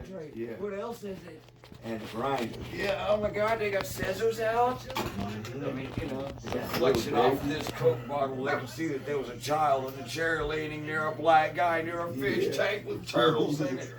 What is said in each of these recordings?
Detroit. Yeah. What else is it? And grinder. Yeah, oh my God, they got scissors out. Mm-hmm. I mean, you know, reflection off of this Coke bottle, they can see that there was a child in a chair leaning near a black guy near a fish tank with turtles in it.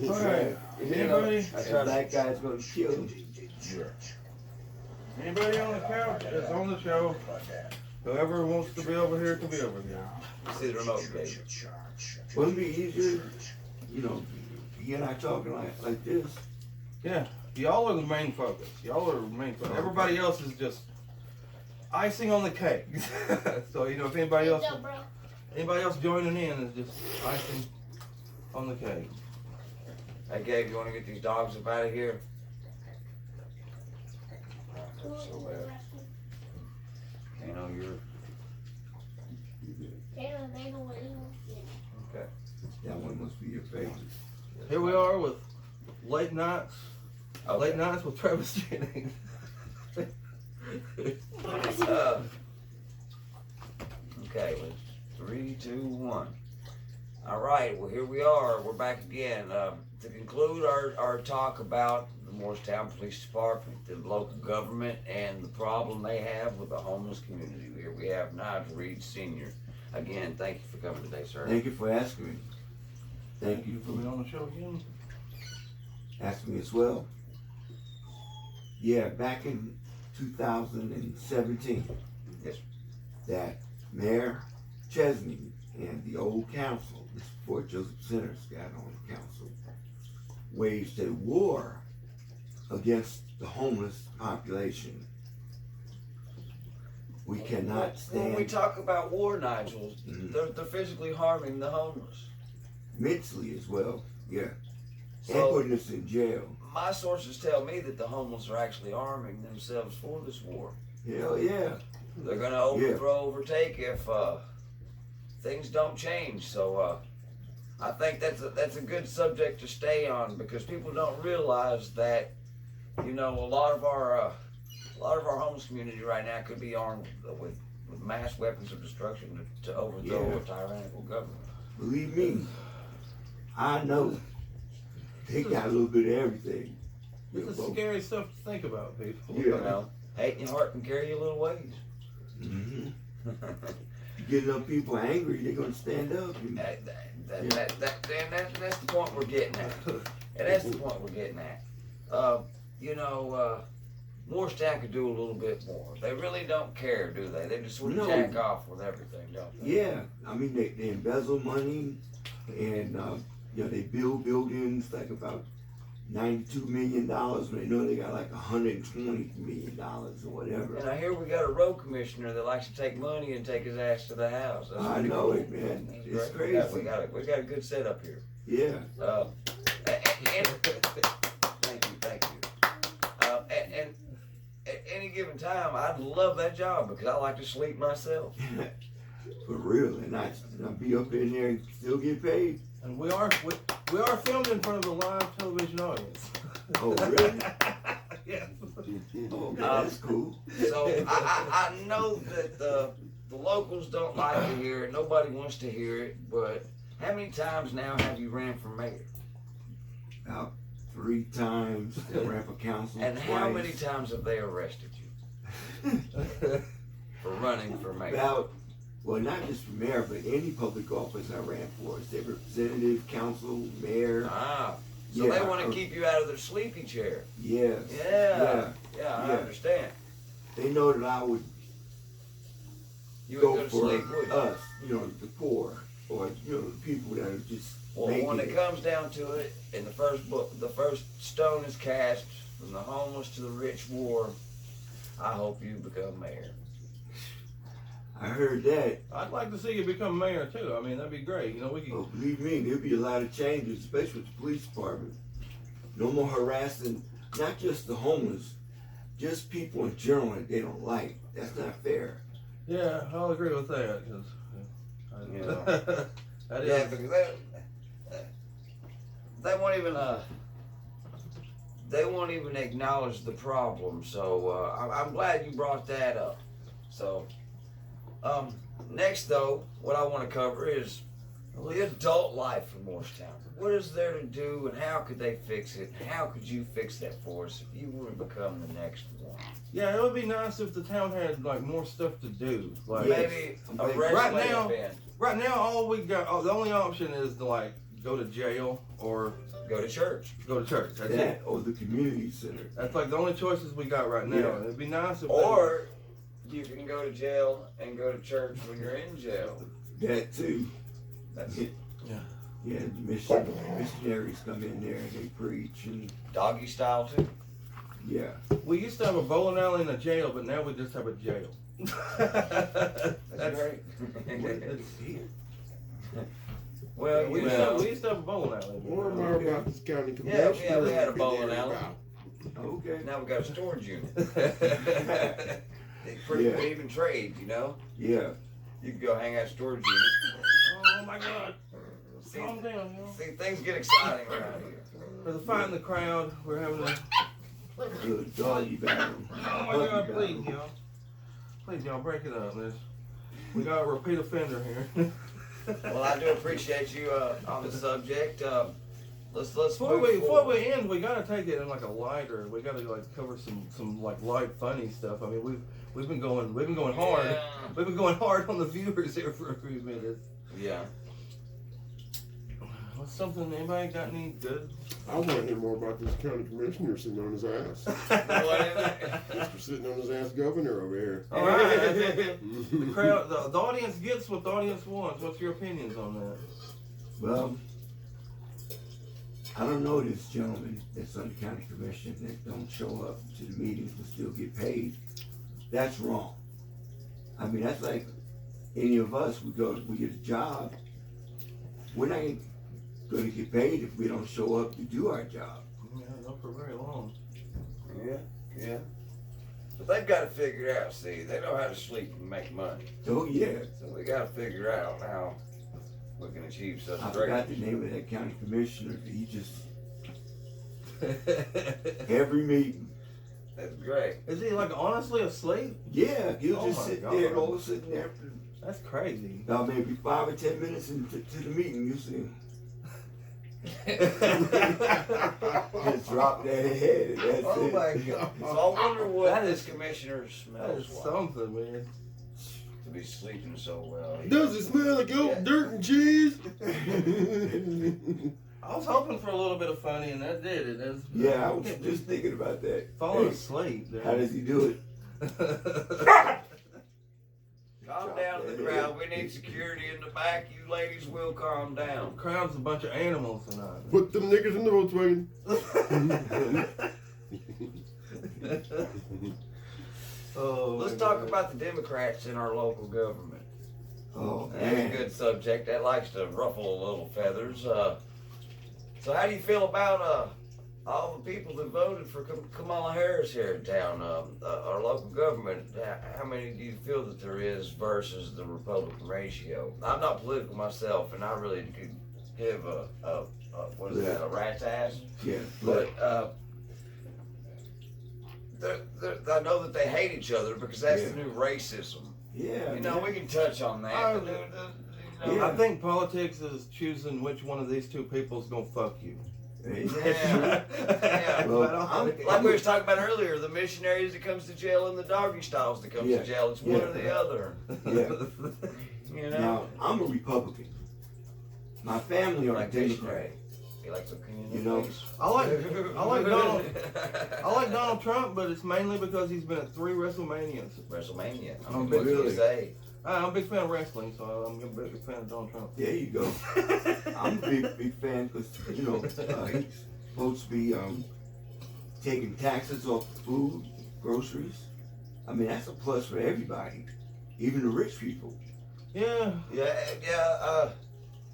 Alright, anybody? That black guy's gonna kill him. Anybody on the couch that's on the show? Whoever wants to be over here can be over here. See the remote, baby. Wouldn't it be easier, you know, he and I talking like this? Yeah, y'all are the main focus. Y'all are the main focus. Everybody else is just icing on the cake. So, you know, if anybody else joining in is just icing on the cake. Hey, Gabe, you want to get these dogs up out of here? So bad. You know, okay. That one must be your favorite. Here we are with late nights. Okay. Late nights with Travis Jennings. Okay, let's 3, 2, 1. All right, well, here we are. We're back again. To conclude our talk about the Morristown Police Department, the local government, and the problem they have with the homeless community. Here we have Nigel Reid Sr. Again, thank you for coming today, sir. Thank you for asking me. Thank you for being on the show again. Asking me as well. Yeah, back in 2017, Yes. that Mayor Chesney and the old council, this is before Joseph Sinners got on the council, waged a war against the homeless population. We cannot stand. When we talk about war, Nigel, Mhm. they're physically harming the homeless. Mentally as well, yeah. And So, putting us in jail. my sources tell me that the homeless are actually arming themselves for this war. Hell yeah. They're going to overtake if things don't change. So I think that's a good subject to stay on, because people don't realize that, you know, a lot of our homeless community right now could be armed with mass weapons of destruction to overthrow a tyrannical government. Believe me, I know they got a little bit of everything. This is scary stuff to think about, people. Yeah. You know, hate in your heart can carry you a little ways. Mm-hmm. You get enough people angry, they're gonna stand up. That's the point we're getting at. And that's the point we're getting at. You know, Morristown could do a little bit more. They really don't care, do they? They just sort of jack off with everything, don't they? Yeah, I mean they embezzle money, and you know, they build buildings like about $92 million when they know they got like $120 million or whatever. And I hear we got a road commissioner that likes to take money and take his ass to the house. That's I pretty know cool. it, man. That's It's great. crazy. We got a good setup here. Yeah. Thank you. And at any given time, I'd love that job because I like to sleep myself. For real, and I be up in there and still get paid. And we are filmed in front of a live television audience. Oh, really? Yeah. Oh, that's cool. So I know that the locals don't like to hear it. Nobody wants to hear it. But how many times now have you ran for mayor? About 3 times. I ran for council And twice. how many times have they arrested you for running for mayor? About, well, not just for mayor, but any public office I ran for. State representative, council, mayor. So Yeah, they want to keep you out of their sleepy chair. Yes. Yeah, I understand. They know that I would You go would go to for sleep, would you? us, you know, the poor, or, you know, the people that are just Well, making when it comes down to it, and the first stone is cast from the homeless to the rich war, I hope you become mayor. I heard that. I'd like to see you become mayor too. I mean, that'd be great. You know, we could. Oh, believe me, there'll be a lot of changes, especially with the police department. No more harassing, not just the homeless, just people in general that they don't like. That's not fair. Yeah, I'll agree with that. Cause, You know. that Yeah, is. because they won't even acknowledge the problem. So I'm glad you brought that up. So next though, what I want to cover is the adult life in Morristown. what is there to do, and how could they fix it? How could you fix that for us if you were to become the next one? Yeah, it would be nice if the town had like more stuff to do. Like Maybe a Right wrestling now- event. right now, all we got, the only option is to like go to jail or Go to church. go to church. That's That it. or the community center. That's like the only choices we got right now. Yeah. It'd be nice if Or you can go to jail and go to church when you're in jail. That too. That's Yeah, the missionaries come in there and they preach and doggy style too. yeah. we used to have a bowling alley and a jail, but now we just have a jail. That's great. It's, Well, we, you used to have, know, we used to have a bowling alley. More and more about this county Yeah, commissioner. we had a be bowling there alley. about. Okay. now we got a storage unit. They pretty Yeah. good even trade, you know. Yeah. You can go hang out at storage unit. Oh my God! See, Calm down, yo. see, things get exciting around here. There's a fight in the crowd. We're having a. Good doggy battle. Oh my God! Please, y'all. Please, y'all, break it up. We got a repeat offender here. Well, I do appreciate you on the subject. Let's Before move we forward. end, we gotta take it in like a lighter. We gotta like cover some like light, funny stuff. I mean, we've been going hard. Yeah. We've been going hard on the viewers here for a few minutes. Yeah. What's something? Anybody got any good? I want to hear more about this county commissioner sitting on his ass. What is it? Mr. sitting on his ass governor over here. All right. The crowd, the audience gets what the audience wants. What's your opinions on that? Well, I don't know this gentleman that's on the county commission that don't show up to the meetings but still get paid. That's wrong. I mean, that's like any of us, we get a job. We're not going to get paid if we don't show up to do our job. Yeah, not for very long. Yeah. But they've got to figure it out, see. They know how to sleep and make money. So yeah, So we got to figure out how we can achieve such I great. forgot the name of that county commissioner. He just, every meeting, That's great. Is he like honestly asleep? yeah, he'll Oh just my sit God. there, go sitting there That's crazy. for about maybe 5 or 10 minutes into the meeting, you see him. Just drop that head and that's Oh it. my God. So I wonder what That this is- commissioner That smells is like something, man. to be sleeping so well. Does it smell like old Yeah. dirt and cheese? I was hoping for a little bit of funny, and that did it. That's, Yeah, I was just thinking about that. falling Hey, asleep. Dude. how does he do it? Calm down in the crowd. We need security in the back. You ladies will calm down. Crowd's a bunch of animals tonight. Put them niggas in the Volkswagen. Oh, Let's my talk God. about the Democrats in our local government. Oh, That's a man. good subject. That likes to ruffle a little feathers. So how do you feel about all the people that voted for Kamala Harris here in town, our local government? How many do you feel that there is versus the Republican ratio? I'm not political myself, and I really could give a what is that, a rat's ass? Yeah, But I know that they hate each other because that's the new racism. yeah. You know, we can touch on that. Oh, You know, I think politics is choosing which one of these two people's gonna fuck you. Yeah. Yeah. Well, But I'm- Like we was talking about earlier, the missionaries that comes to jail and the doggy styles that comes Yeah. to jail. It's one Yeah. or the other. Yeah. You know? Now, I'm a Republican. My family are Like Democrat. missionary. You like some Kenyan You know, please? I like Donald Trump, but it's mainly because he's been at 3 WrestleManias. WrestleMania. I I'm mean, big what can you really. say? I'm a big fan of wrestling, so I'm a big fan of Donald Trump. there you go. I'm a big fan because, you know, he's supposed to be taking taxes off food, groceries. I mean, that's a plus for everybody, even the rich people. Yeah. Yeah.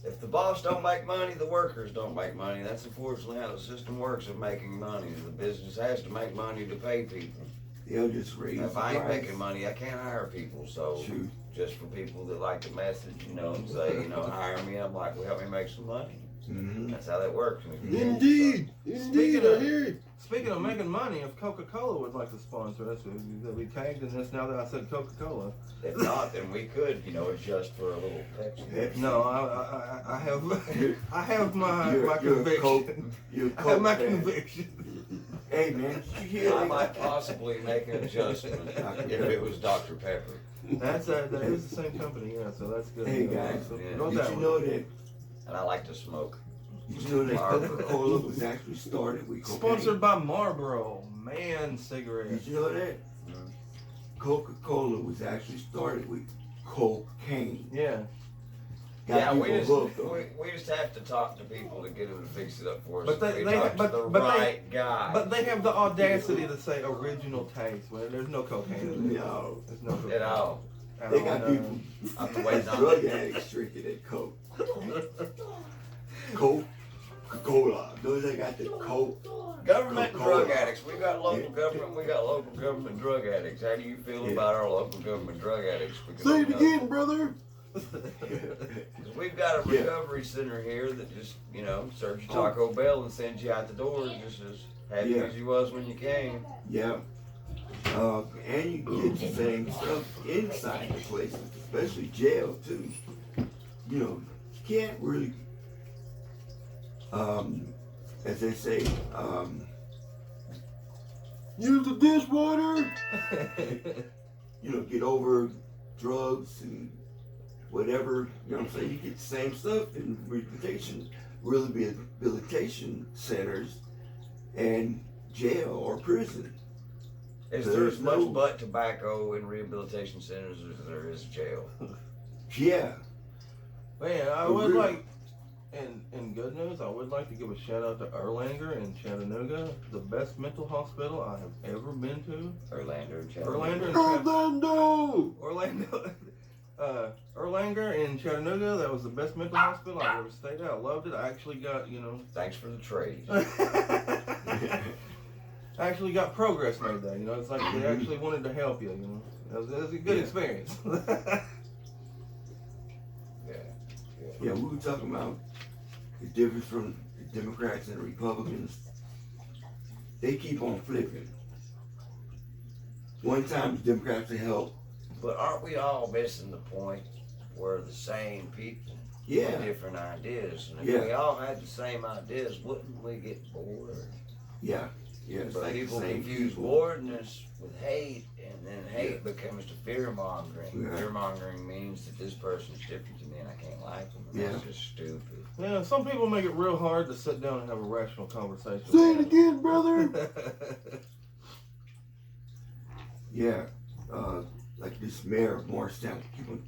If the boss don't make money, the workers don't make money. That's unfortunately how the system works of making money. The business has to make money to pay people. They'll just raise If the I ain't price. making money, I can't hire people. So Shoot. just for people that like the message, you know, and say, you know, hire me, I'm like, well, help me make some money. Mm-hmm. That's how that works. Indeed. Indeed, I hear you. Speaking of making money, if Coca-Cola would like to sponsor us, we'd be tagged in this now that I said Coca-Cola. If not, then we could, adjust for a little Pepsi. No, I have my conviction. I have my conviction. Hey man, did you hear? I might possibly make an adjustment if it was Dr. Pepper. That is the same company, yeah. So that's good. Hey guys, so yeah. go did that you way. know that? And I like to smoke. Did you know that Coca-Cola was actually started with cocaine? Sponsored by Marlboro, man, cigarettes. Did you know that? Mhm. Coca-Cola was actually started with cocaine. Yeah. Got Yeah, people hooked on it. we just have to talk to people to get them to fix it up for us. But they talk to the right guy. But they have the audacity to say original taste. Well, there's no cocaine in it. No. There's no cocaine. At all. At They all, got no. people, I'm waiting drug on addicts drinking that Coca-Cola. Those that got the Coke. government and Coca-Cola. drug addicts. We got local government. We got local government drug addicts. How do you feel about our local government drug addicts? Because Say it again, brother. we've got a recovery center here that just, serves you Taco Bell and sends you out the door just as happy as you was when you came. Yeah. And you get the same stuff inside the places, especially jail too. You can't really, as they say, Use the dishwater. get over drugs and whatever. You know what I'm saying? You get the same stuff in rehabilitation centers and jail or prison. Is there as much butt tobacco in rehabilitation centers as there is jail? Yeah. Man, I Oh, would really? like, in good news, I would like to give a shout out to Erlanger in Chattanooga, the best mental hospital I have ever been to. Orlando, Erlanger in Chattanooga, that was the best mental hospital I've ever stayed at. I loved it. I actually got, Thanks for the trade. I actually got progress made there. It's like they actually wanted to help you. It was a good experience. Yeah, we were talking about the difference from the Democrats and the Republicans. They keep on flipping. One time the Democrats will help. But aren't we all missing the point where the same people Yeah. with different ideas? And if Yeah. we all had the same ideas, wouldn't we get bored? Yeah. Yeah. It's But like people the same confuse people. boredness with hate, and then hate becomes to fear mongering. Yeah. Fear mongering means that this person's different to me and I can't like them. And that's just stupid. Yeah, some people make it real hard to sit down and have a rational conversation. Say it again, brother. Yeah. Like this mayor of Morristown, keep on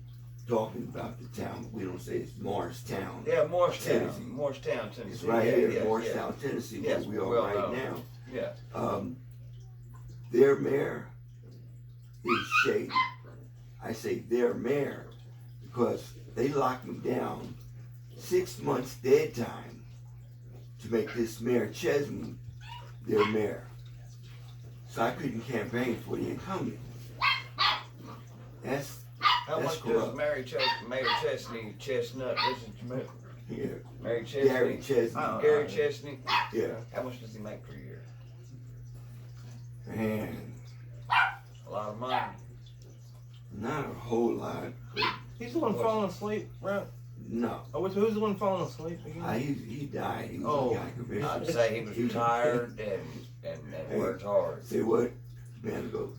talking about the town, but we don't say it's Morristown. Yeah, Morristown. Tennessee. Morristown, Tennessee. It's right yeah, here yeah, in Morristown, Tennessee, Yes, where we are well right known. now. Yeah. Their mayor is shady. I say their mayor because they locked him down 6 months dead time to make this Mayor Chesney their mayor. So I couldn't campaign for the incumbent. That's How much corrupt. does Mayor Chesney Chestnut listen to me? Yeah. Mary Chesney? Gary Chesney. Gary Chesney? Yeah. How much does he make per year? Man, A lot of money. not a whole lot, but He's the one falling asleep, right? no. Oh, who's the one falling asleep again? He died. He was Oh. a guy commissioner. I'd say he was retired and worked hard. Say what? Man, go.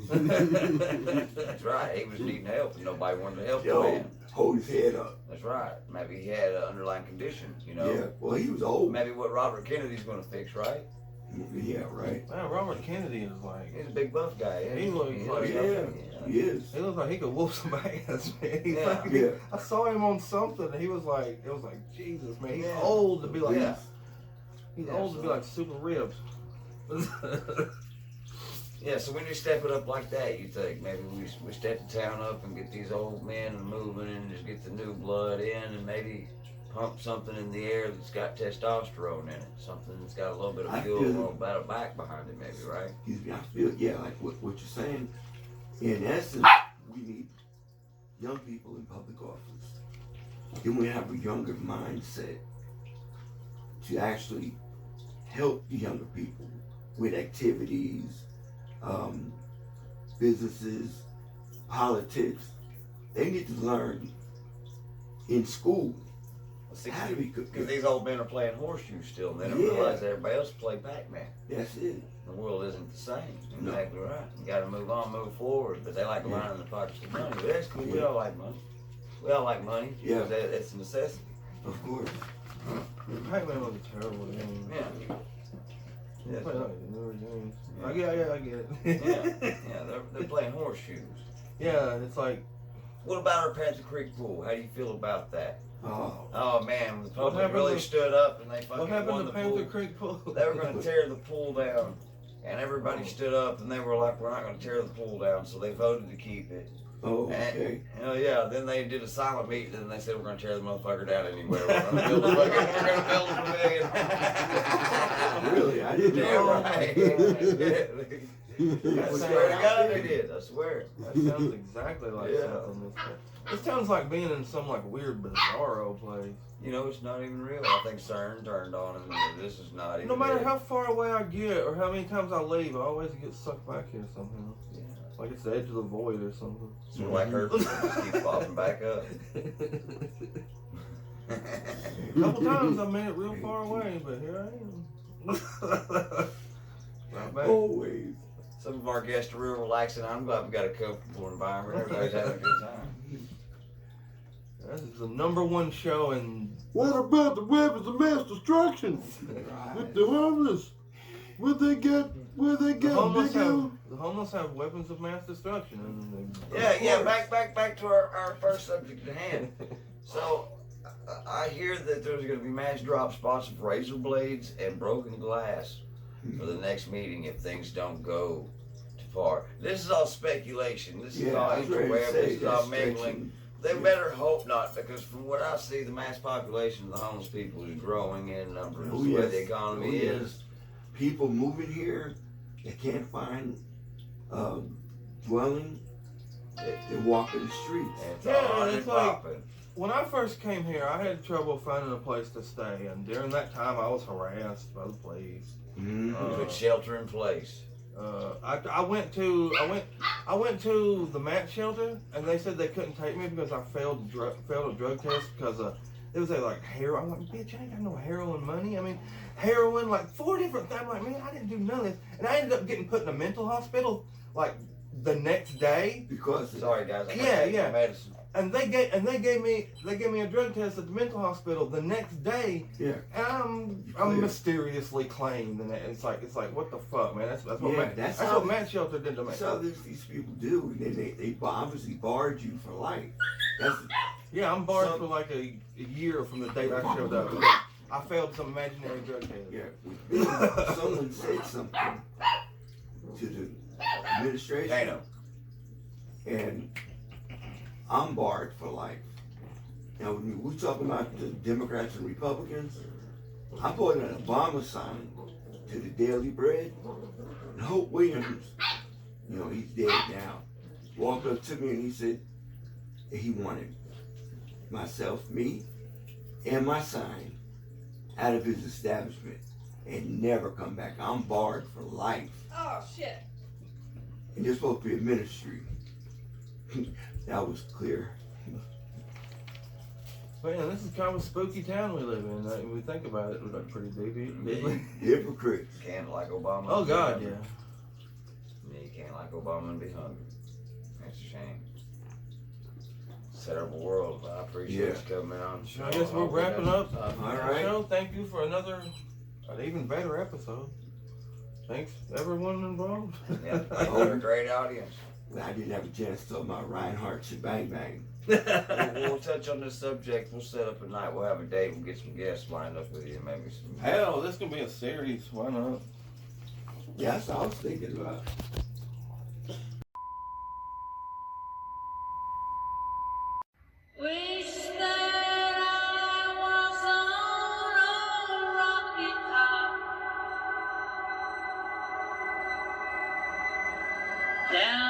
That's right. He was needing help and nobody wanted to help the Yo, man. hold his head up. That's right. Maybe he had an underlying condition, Yeah. Well, he was old. Maybe what Robert Kennedy's going to fix, right? Yeah, right. Man, Robert Kennedy is like, He's a big buff guy. Yeah. He looks like- Yeah, he is. he looks like he could whoop some ass, man. He's Yeah. like, Yeah. I saw him on something, and he was like, it was like, Jesus, man, he's Yeah. old to be like, Yeah. he's Yeah, old to be so- like super ripped. Yeah, so when you step it up like that, you think maybe we step the town up and get these old men moving and just get the new blood in and maybe pump something in the air that's got testosterone in it, something that's got a little bit of I fuel, a feel- little bit of back behind it, maybe, right? Excuse me. I feel, yeah, like what you're saying. In essence, we need young people in public office. Then we have a younger mindset to actually help the younger people with activities, businesses, politics. They need to learn in school how to be Because good. these old men are playing horseshoes still, and they don't Yeah. realize everybody else play Pac-Man. That's it. The world isn't the same. No. Exactly right. You got to move on, move forward. But they like Yeah. lining the pockets of money. But that's cool. We Yeah. all like money. We all like money. Yeah. It's a necessity. Of course. Pac-Man was a terrible game. Yeah. Yeah, Yeah. play like newer games. Yeah. I get it. Yeah. They're playing horseshoes. Yeah, it's like, What about our Panther Creek pool? How do you feel about that? Oh, Oh man, the public happened really to- stood up and they fucking what happened won to the Panther pool. Creek Pool? They were going to tear the pool down, and everybody stood up and they were like, "We're not going to tear the pool down," so they voted to keep it. oh, okay. And yeah, then they did a silent meeting and they said, "We're going to tear the motherfucker down anyway. We're going to build a fucking, we're going to build a pavilion." Really? I didn't Yeah, know. right. I swear to God they did. I swear. That sounds exactly like Yeah. something. It sounds like being in some like weird bizarro place. You know, it's not even real. I think CERN turned on and this is not even No matter real. how far away I get or how many times I leave, I always get sucked back here somehow. Yeah. Like it's the edge of the void or something. Sort of like her just keeps popping back up. A couple times I made it real far away, but here I am. Right back. Always. Some of our guests are real relaxing. I'm glad we got a comfortable environment. Everybody's having a good time. This is the #1 show in. What about the weapons of mass destruction? Right. With the homeless? Where they get The homeless big old- have weapons of mass destruction. And Yeah. Back to our first subject at hand. So, I hear that there's going to be mass drop spots of razor blades and broken glass for the next meeting if things don't go too far. This is all speculation. This is Yeah, all I was ready to interweb. say This is all that's mingling. stretching. They better hope not, because from what I see, the mass population of the homeless people is growing in numbers. Oh, The way yes. the economy Oh, yes. is. People moving here, they can't find dwelling. They walk in the streets. And it's Yeah, all on it's and like- popping. when I first came here, I had trouble finding a place to stay, and during that time, I was harassed by the police. Mhm. Put shelter in place. I went to the mat shelter, and they said they couldn't take me because I failed a drug test because it was like heroin. I'm like, bitch, I ain't got no heroin money. I mean, heroin, like 4 different things. I'm like, man, I didn't do none of this, and I ended up getting put in a mental hospital like the next day. Because Sorry guys. I'm Yeah, gonna take yeah. some medicine. And they gave me a drug test at the mental hospital the next day, yeah, and Clear. I'm mysteriously claimed, and it's like what the fuck, man? That's what Yeah, that's how- what Matt Shelter did to me. that's how these people do. They obviously barred you for life. That's Yeah, I'm barred So- for like a year from the date I showed up. I failed some imaginary drug test. yeah. With me, someone said something to the administration, Dano. and I'm barred for life. Now, when we talking about the Democrats and Republicans, I bought an Obama sign to the Daily Bread. And Hope Williams, he's dead now, walked up to me and he said he wanted me, and my sign out of his establishment and never come back. I'm barred for life. Oh shit. And you're supposed to be a ministry. That was clear. Man, this is kind of a spooky town we live in. When we think about it, we're like pretty deep. Hypocrites. Can't like Obama. Oh and be God, hungry. yeah. Yeah, you can't like Obama and be hungry. That's a shame. It's a terrible world, but I appreciate Yeah. you coming on. So I guess we're wrapping up. All right. So thank you for an even better episode. Thanks everyone involved. Yeah, they're a great audience. I didn't have a chance to talk about Reinhardt Shebang Bang. We'll touch on this subject. We'll set up a night. We'll have a date. We'll get some guests lined up with you. Maybe some. Hell, this can be a series. Why not? Yeah, that's what I was thinking about. Wish that I was on a rocket top down